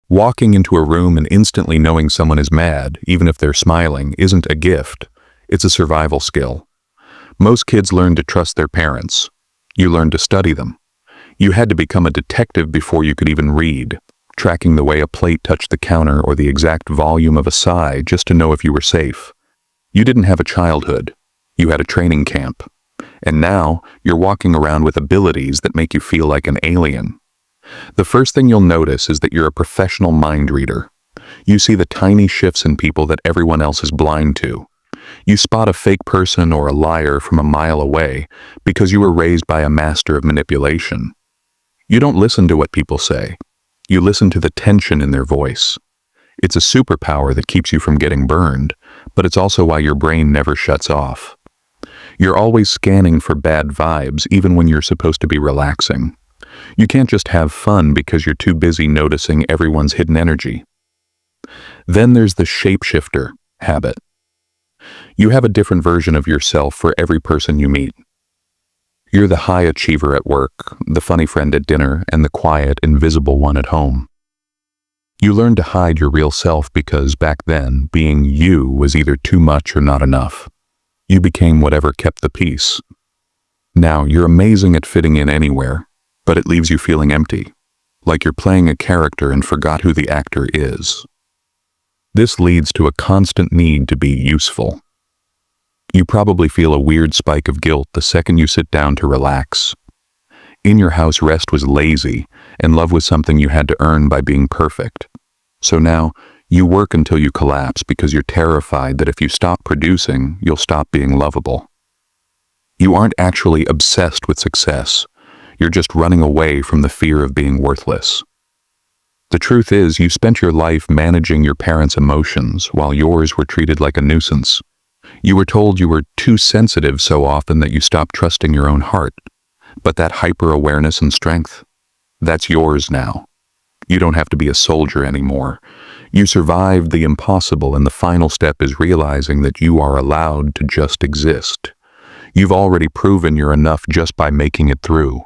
Walking into a room and instantly knowing someone is mad, even if they're smiling, isn't a gift. It's a survival skill. Most kids learn to trust their parents. You learn to study them. You had to become a detective before you could even read, tracking the way a plate touched the counter or the exact volume of a sigh just to know if you were safe. You didn't have a childhood. You had a training camp. And now, you're walking around with abilities that make you feel like an alien. The first thing you'll notice is that you're a professional mind reader. You see the tiny shifts in people that everyone else is blind to. You spot a fake person or a liar from a mile away because you were raised by a master of manipulation. You don't listen to what people say. You listen to the tension in their voice. It's a superpower that keeps you from getting burned, but it's also why your brain never shuts off. You're always scanning for bad vibes even when you're supposed to be relaxing. You can't just have fun because you're too busy noticing everyone's hidden energy. Then there's the shapeshifter habit. You have a different version of yourself for every person you meet. You're the high achiever at work, the funny friend at dinner, and the quiet, invisible one at home. You learned to hide your real self because back then, being you was either too much or not enough. You became whatever kept the peace. Now, you're amazing at fitting in anywhere, but it leaves you feeling empty, like you're playing a character and forgot who the actor is. This leads to a constant need to be useful. You probably feel a weird spike of guilt the second you sit down to relax. In your house, rest was lazy, and love was something you had to earn by being perfect. So now, you work until you collapse because you're terrified that if you stop producing, you'll stop being lovable. You aren't actually obsessed with success. You're just running away from the fear of being worthless. The truth is, you spent your life managing your parents' emotions while yours were treated like a nuisance. You were told you were too sensitive so often that you stopped trusting your own heart. But that hyper-awareness and strength, that's yours now. You don't have to be a soldier anymore. You survived the impossible, and the final step is realizing that you are allowed to just exist. You've already proven you're enough just by making it through.